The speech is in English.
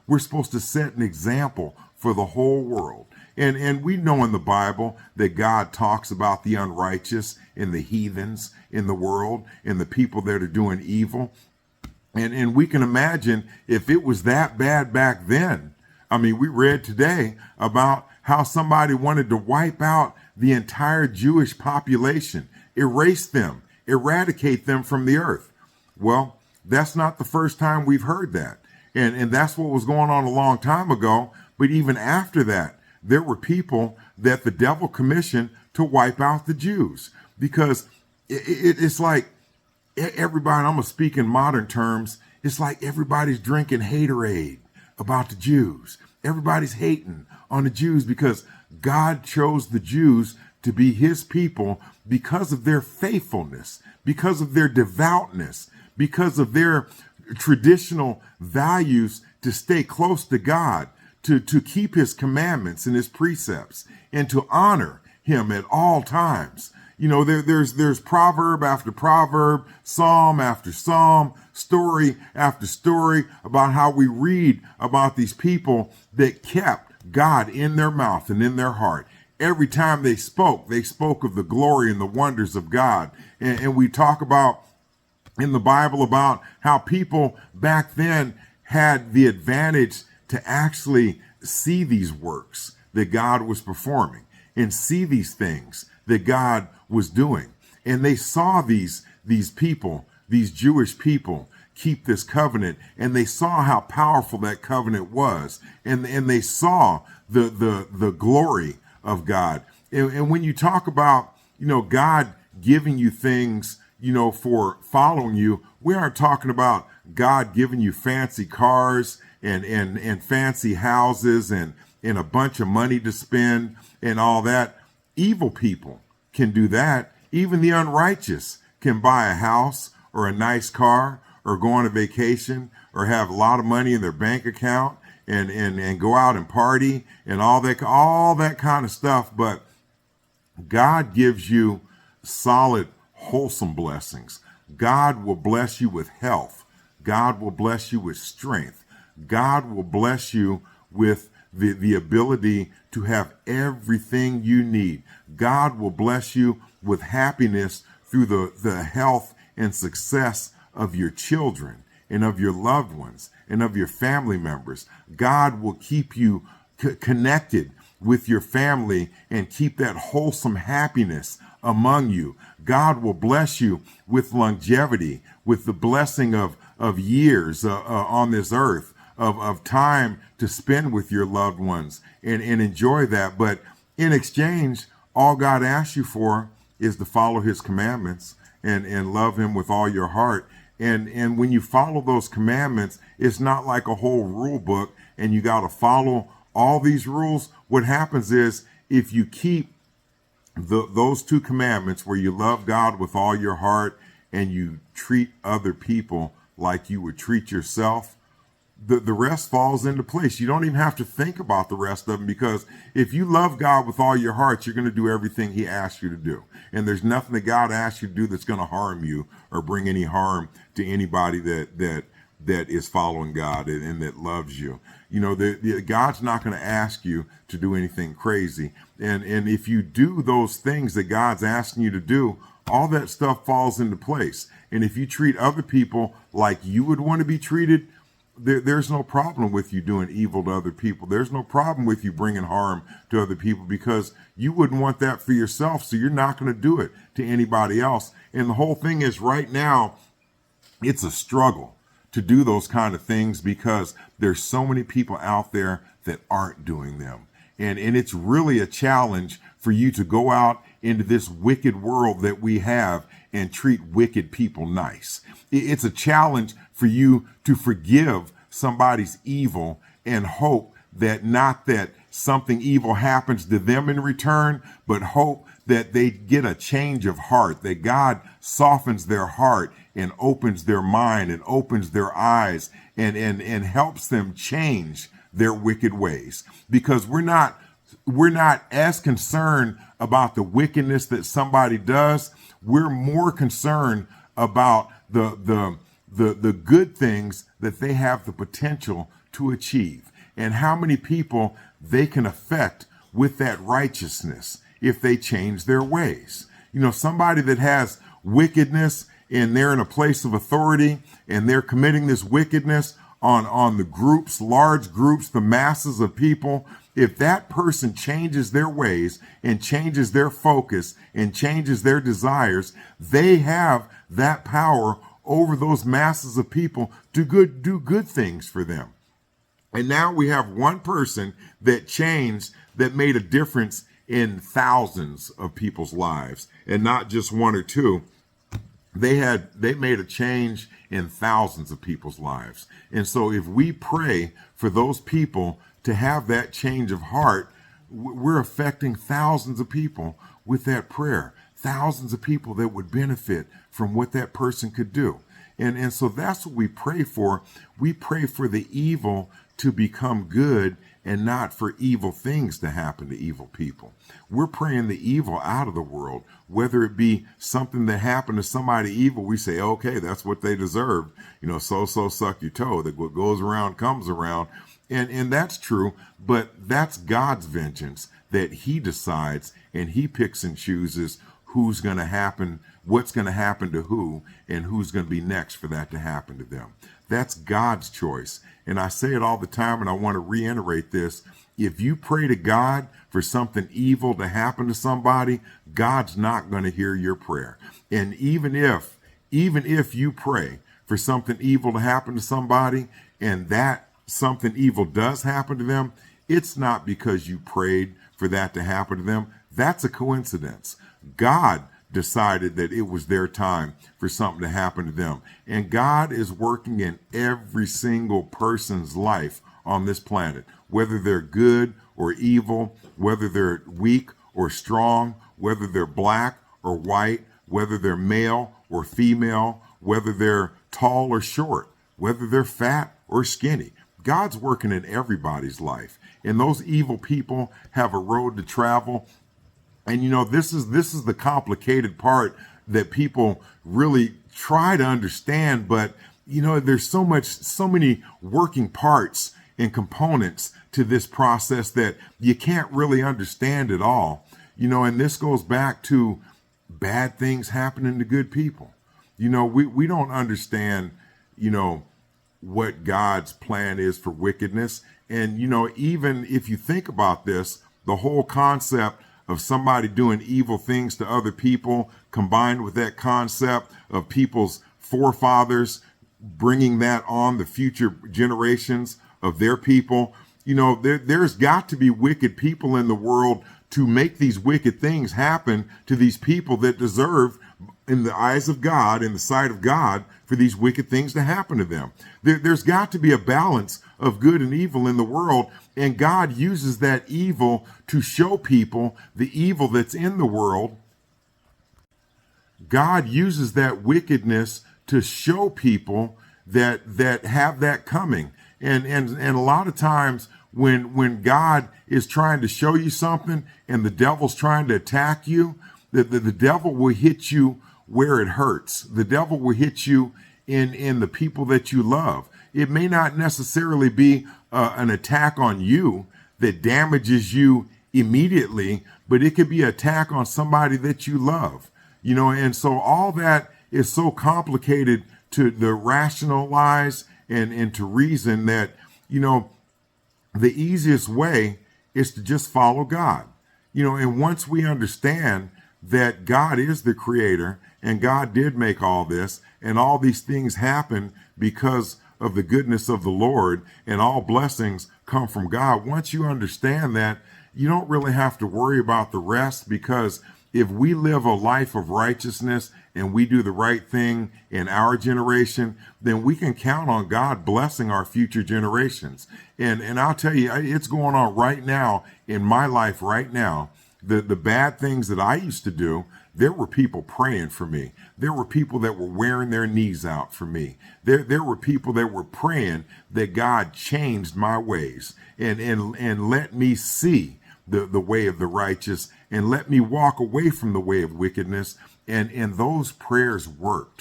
We're supposed to set an example for the whole world. And we know in the Bible that God talks about the unrighteous and the heathens in the world and the people that are doing evil. And we can imagine if it was that bad back then. I mean, we read today about how somebody wanted to wipe out the entire Jewish population, erase them, eradicate them from the earth. Well, that's not the first time we've heard that. And that's what was going on a long time ago. But even after that, there were people that the devil commissioned to wipe out the Jews, because it's like everybody, I'm going to speak in modern terms, it's like everybody's drinking haterade about the Jews. Everybody's hating on the Jews because God chose the Jews to be his people because of their faithfulness, because of their devoutness, because of their traditional values to stay close to God, to keep his commandments and his precepts, and to honor him at all times. You know, there's proverb after proverb, psalm after psalm, story after story about how we read about these people that kept God in their mouth and in their heart. Every time they spoke of the glory and the wonders of God. And we talk about in the Bible about how people back then had the advantage to actually see these works that God was performing and see these things that God was doing. And they saw these people, these Jewish people, keep this covenant, and they saw how powerful that covenant was, and they saw the glory of God. And when you talk about, you know, God giving you things, you know, for following you, we aren't talking about God giving you fancy cars and fancy houses and a bunch of money to spend and all that. Evil people can do that. Even the unrighteous can buy a house or a nice car or go on a vacation or have a lot of money in their bank account and go out and party and all that kind of stuff. But God gives you solid, wholesome blessings. God will bless you with health. God will bless you with strength. God will bless you with the ability to have everything you need. God will bless you with happiness through the health and success of your children and of your loved ones and of your family members. God will keep you connected with your family and keep that wholesome happiness among you. God will bless you with longevity, with the blessing of years on this earth, of time to spend with your loved ones and enjoy that. But in exchange, all God asks you for is to follow his commandments and love him with all your heart. And when you follow those commandments, it's not like a whole rule book and you got to follow all these rules. What happens is if you keep those two commandments where you love God with all your heart and you treat other people like you would treat yourself, the rest falls into place. You don't even have to think about the rest of them, because if you love God with all your heart, you're going to do everything he asks you to do. And there's nothing that God asks you to do that's going to harm you or bring any harm to anybody that is following God and that loves you. You know, God's not going to ask you to do anything crazy. And if you do those things that God's asking you to do, all that stuff falls into place. And if you treat other people like you would want to be treated, there's no problem with you doing evil to other people. There's no problem with you bringing harm to other people, because you wouldn't want that for yourself. So you're not going to do it to anybody else. And the whole thing is, right now, it's a struggle to do those kind of things because there's so many people out there that aren't doing them. And it's really a challenge for you to go out into this wicked world that we have and treat wicked people nice. It's a challenge for you to forgive somebody's evil and hope that not that something evil happens to them in return, but hope that they get a change of heart, that God softens their heart and opens their mind and opens their eyes and helps them change their wicked ways. Because we're not as concerned about the wickedness that somebody does. We're more concerned about the good things that they have the potential to achieve, and how many people they can affect with that righteousness if they change their ways. Somebody that has wickedness and they're in a place of authority and they're committing this wickedness on the groups, large groups, the masses of people. If that person changes their ways and changes their focus and changes their desires, they have that power over those masses of people to do good things for them. And now we have one person that changed, that made a difference in thousands of people's lives, and not just one or two. They made a change in thousands of people's lives. And so if we pray for those people to have that change of heart, we're affecting thousands of people with that prayer, thousands of people that would benefit from what that person could do. And so that's what we pray for. We pray for the evil to become good and not for evil things to happen to evil people. We're praying the evil out of the world, whether it be something that happened to somebody evil. We say, okay, that's what they deserve. So suck your toe, that what goes around comes around. And that's true, but that's God's vengeance, that he decides and he picks and chooses who's going to happen, what's going to happen to who, and who's going to be next for that to happen to them. That's God's choice. And I say it all the time, and I want to reiterate this. If you pray to God for something evil to happen to somebody, God's not going to hear your prayer. And even if you pray for something evil to happen to somebody, and that something evil does happen to them, it's not because you prayed for that to happen to them. That's a coincidence. God decided that it was their time for something to happen to them. And God is working in every single person's life on this planet, whether they're good or evil, whether they're weak or strong, whether they're black or white, whether they're male or female, whether they're tall or short, whether they're fat or skinny. God's working in everybody's life. And those evil people have a road to travel. And this is the complicated part that people really try to understand, but there's so many working parts and components to this process that you can't really understand it all. And this goes back to bad things happening to good people. We don't understand, what God's plan is for wickedness. And, even if you think about this, the whole concept of somebody doing evil things to other people, combined with that concept of people's forefathers bringing that on the future generations of their people, there's got to be wicked people in the world to make these wicked things happen to these people that deserve, in the eyes of God, in the sight of God, for these wicked things to happen to them. There's got to be a balance of good and evil in the world, and God uses that evil to show people the evil that's in the world. God uses that wickedness to show people that have that coming. And a lot of times when God is trying to show you something and the devil's trying to attack you, the devil will hit you where it hurts. The devil will hit you in the people that you love. It may not necessarily be an attack on you that damages you immediately, but it could be an attack on somebody that you love. And so all that is so complicated to the rationalize and to reason that, the easiest way is to just follow God. And once we understand that God is the creator and God did make all this, and all these things happen because of the goodness of the Lord, and all blessings come from God. Once you understand that, you don't really have to worry about the rest, because if we live a life of righteousness and we do the right thing in our generation, then we can count on God blessing our future generations. And I'll tell you, it's going on right now in my life right now. The bad things that I used to do, there were people praying for me. There were people that were wearing their knees out for me. There were people that were praying that God changed my ways and let me see the way of the righteous, and let me walk away from the way of wickedness. And those prayers worked.